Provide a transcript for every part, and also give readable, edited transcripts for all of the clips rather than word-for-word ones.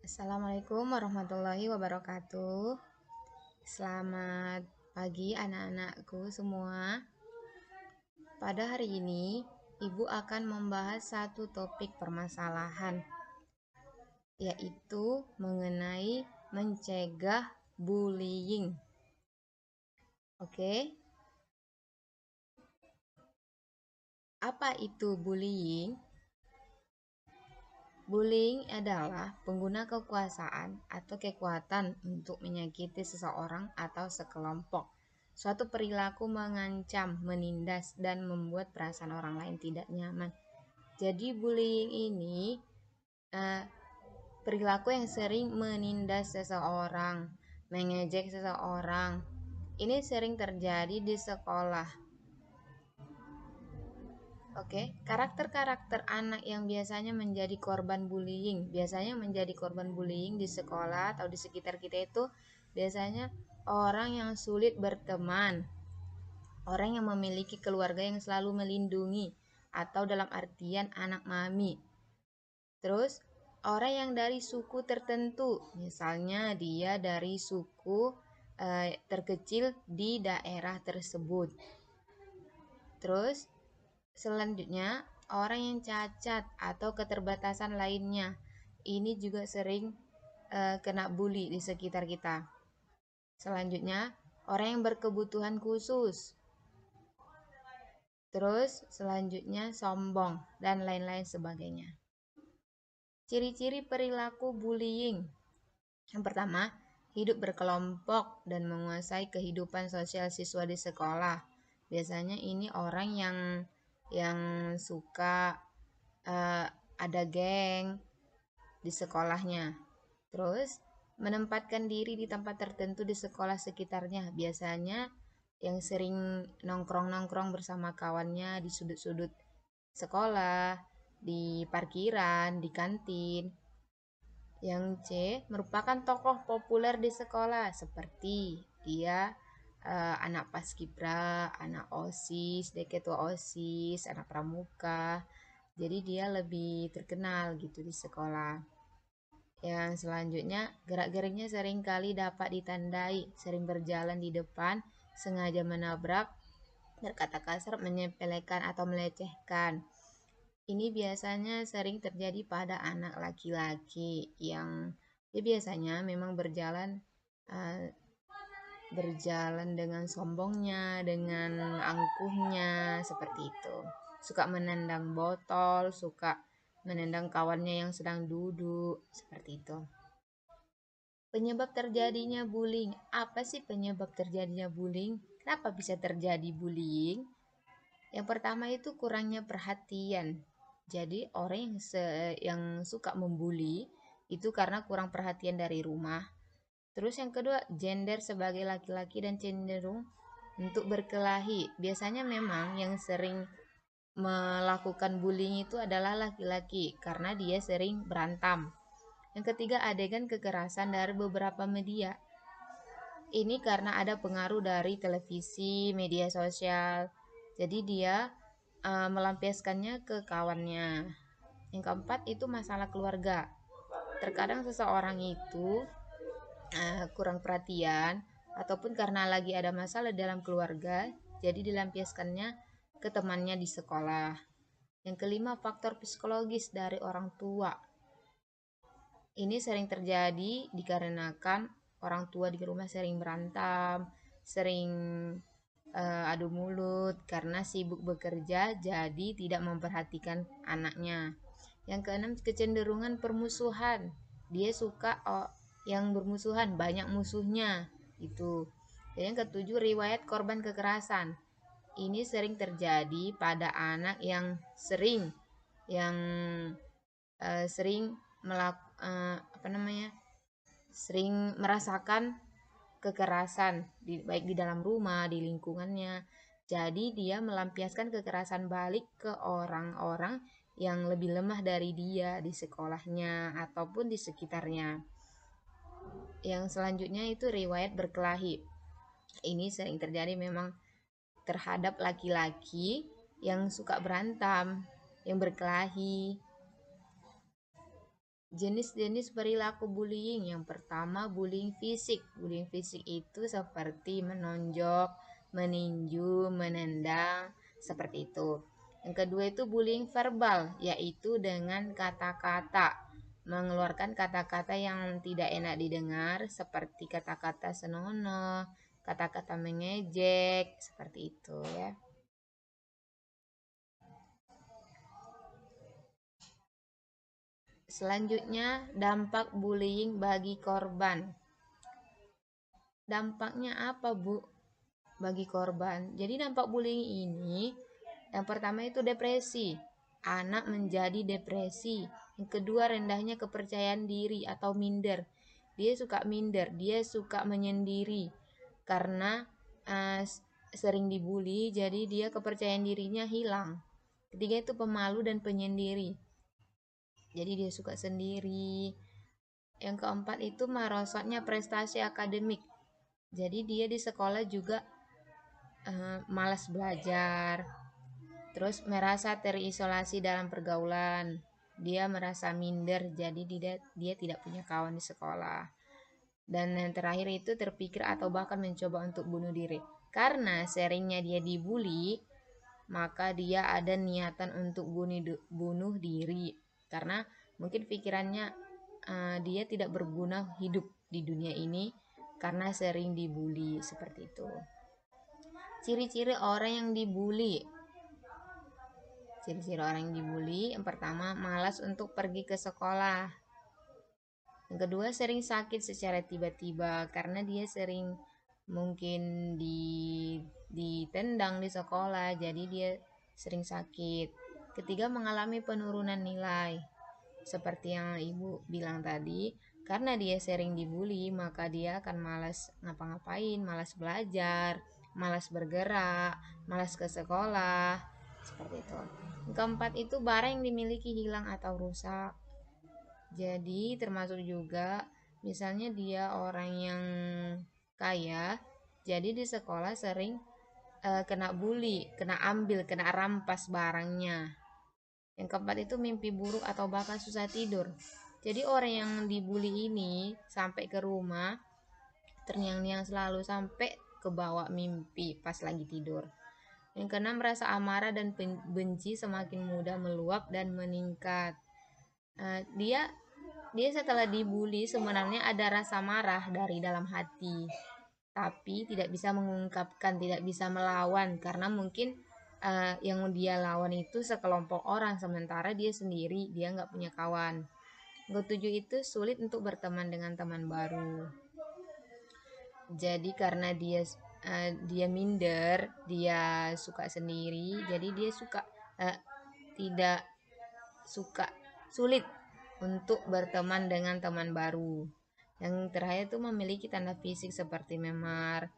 Assalamualaikum warahmatullahi wabarakatuh. Selamat pagi anak-anakku semua. Pada hari ini, Ibu akan membahas satu topik permasalahan, yaitu mengenai mencegah bullying. Oke? Apa itu bullying? Bullying adalah pengguna kekuasaan atau kekuatan untuk menyakiti seseorang atau sekelompok. Suatu perilaku mengancam, menindas, dan membuat perasaan orang lain tidak nyaman. Jadi bullying ini perilaku yang sering menindas seseorang, mengejek seseorang. Ini sering terjadi di sekolah. Oke, karakter-karakter anak yang biasanya menjadi korban bullying, di sekolah atau di sekitar kita itu biasanya orang yang sulit berteman, orang yang memiliki keluarga yang selalu melindungi, atau dalam artian anak mami. Terus, orang yang dari suku tertentu, misalnya dia dari suku terkecil di daerah tersebut. Terus, selanjutnya, orang yang cacat atau keterbatasan lainnya. Ini juga sering kena bully di sekitar kita. Selanjutnya, orang yang berkebutuhan khusus. Terus, selanjutnya sombong dan lain-lain sebagainya. Ciri-ciri perilaku bullying. Yang pertama, hidup berkelompok dan menguasai kehidupan sosial siswa di sekolah. Biasanya ini orang yang suka ada geng di sekolahnya. Terus menempatkan diri di tempat tertentu di sekolah sekitarnya. Biasanya yang sering nongkrong-nongkrong bersama kawannya di sudut-sudut sekolah, di parkiran, di kantin. Yang C, merupakan tokoh populer di sekolah seperti dia anak paskibra, anak OSIS, ketua OSIS, anak pramuka. Jadi dia lebih terkenal gitu di sekolah. Yang selanjutnya, gerak-geriknya sering kali dapat ditandai, sering berjalan di depan, sengaja menabrak, berkata kasar, menyepelekan atau melecehkan. Ini biasanya sering terjadi pada anak laki-laki yang dia biasanya memang berjalan dengan sombongnya, dengan angkuhnya, seperti itu. Suka menendang botol, suka menendang kawannya yang sedang duduk, seperti itu. Penyebab terjadinya bullying. Apa sih penyebab terjadinya bullying? Kenapa bisa terjadi bullying? Yang pertama itu kurangnya perhatian. Jadi orang yang suka membuli itu karena kurang perhatian dari rumah. Terus yang kedua, gender sebagai laki-laki dan cenderung untuk berkelahi. Biasanya memang yang sering melakukan bullying itu adalah laki-laki karena dia sering berantem. Yang ketiga, adegan kekerasan dari beberapa media. Ini karena ada pengaruh dari televisi, media sosial. Jadi dia melampiaskannya ke kawannya. Yang keempat itu masalah keluarga. Terkadang seseorang itu kurang perhatian ataupun karena lagi ada masalah dalam keluarga, jadi dilampiaskannya ke temannya di sekolah. Yang kelima, faktor psikologis dari orang tua. Ini sering terjadi dikarenakan orang tua di rumah sering berantem, sering adu mulut karena sibuk bekerja, jadi tidak memperhatikan anaknya. Yang keenam, kecenderungan permusuhan. Dia suka yang bermusuhan, banyak musuhnya itu. Dan yang ketujuh, riwayat korban kekerasan. Ini sering terjadi pada anak yang sering sering merasakan kekerasan baik di dalam rumah, di lingkungannya. Jadi dia melampiaskan kekerasan balik ke orang-orang yang lebih lemah dari dia di sekolahnya ataupun di sekitarnya. Yang selanjutnya itu riwayat berkelahi. Ini sering terjadi memang terhadap laki-laki yang suka berantem, yang berkelahi. Jenis-jenis perilaku bullying. Yang pertama, bullying fisik. Bullying fisik itu seperti menonjok, meninju, menendang, seperti itu. Yang kedua itu bullying verbal, yaitu dengan kata-kata. Mengeluarkan kata-kata yang tidak enak didengar, seperti kata-kata senonoh, kata-kata mengejek, seperti itu ya. Selanjutnya, dampak bullying bagi korban. Dampaknya apa, Bu? Bagi korban. Jadi dampak bullying ini yang pertama itu depresi. Anak menjadi depresi. Yang kedua rendahnya kepercayaan diri atau minder. Dia suka minder, dia suka menyendiri karena sering dibully, jadi dia kepercayaan dirinya hilang. Ketiga itu pemalu dan penyendiri. Jadi dia suka sendiri. Yang keempat itu merosotnya prestasi akademik. Jadi dia di sekolah juga malas belajar, terus merasa terisolasi dalam pergaulan, dia merasa minder, jadi dia tidak punya kawan di sekolah. Dan yang terakhir itu terpikir atau bahkan mencoba untuk bunuh diri. Karena seringnya dia dibully, maka dia ada niatan untuk bunuh diri. Karena mungkin pikirannya dia tidak berguna hidup di dunia ini karena sering dibully, seperti itu. Ciri-ciri orang yang dibully. Ciri-ciri orang yang dibully, yang pertama malas untuk pergi ke sekolah. Yang kedua sering sakit secara tiba-tiba karena dia sering mungkin ditendang di sekolah, jadi dia sering sakit. Ketiga mengalami penurunan nilai. Seperti yang Ibu bilang tadi, karena dia sering dibully, maka dia akan malas ngapa-ngapain, malas belajar, malas bergerak, malas ke sekolah, seperti itu. Yang keempat itu barang yang dimiliki hilang atau rusak. Jadi termasuk juga misalnya dia orang yang kaya, jadi di sekolah sering kena bully, kena ambil, kena rampas barangnya. Yang keempat itu mimpi buruk atau bahkan susah tidur. Jadi orang yang dibully ini sampai ke rumah terngiang-ngiang selalu sampai ke bawah mimpi pas lagi tidur. Yang keenam merasa amarah dan benci semakin mudah meluap dan meningkat. Dia setelah dibully sebenarnya ada rasa marah dari dalam hati, tapi tidak bisa mengungkapkan, tidak bisa melawan karena mungkin yang dia lawan itu sekelompok orang, sementara dia sendiri, dia nggak punya kawan. Ketujuh itu sulit untuk berteman dengan teman baru. Jadi karena dia minder, dia suka sendiri, jadi dia tidak suka, sulit untuk berteman dengan teman baru. Yang terakhir itu memiliki tanda fisik seperti memar.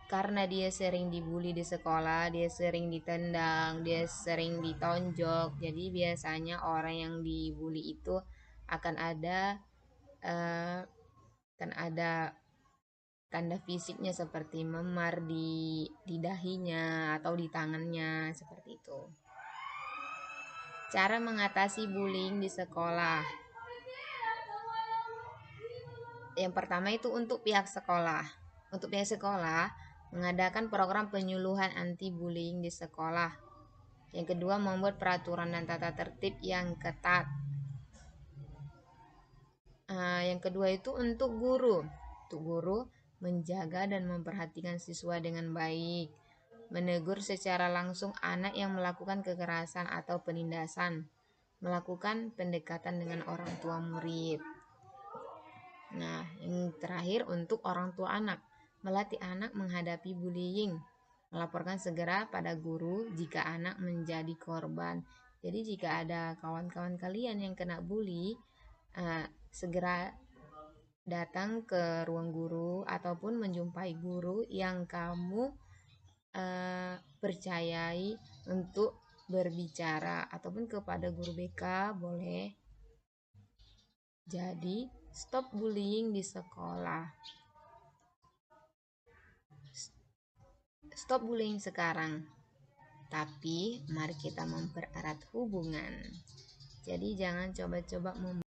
Karena dia sering dibully di sekolah, dia sering ditendang, dia sering ditonjok. Jadi biasanya orang yang dibully itu akan ada eh, tanda fisiknya seperti memar di dahinya atau di tangannya, seperti itu. Cara mengatasi bullying di sekolah. Yang pertama itu untuk pihak sekolah. Untuk pihak sekolah mengadakan program penyuluhan anti bullying di sekolah. Yang kedua membuat peraturan dan tata tertib yang ketat. Yang kedua itu untuk guru. Untuk guru menjaga dan memperhatikan siswa dengan baik. Menegur secara langsung anak yang melakukan kekerasan atau penindasan. Melakukan pendekatan dengan orang tua murid. Nah, yang terakhir untuk orang tua anak, melatih anak menghadapi bullying, melaporkan segera pada guru jika anak menjadi korban. Jadi jika ada kawan-kawan kalian yang kena bully, segera datang ke ruang guru ataupun menjumpai guru yang kamu percayai untuk berbicara, ataupun kepada guru BK boleh. Jadi stop bullying di sekolah. Stop bullying sekarang. Tapi mari kita mempererat hubungan. Jadi jangan coba-coba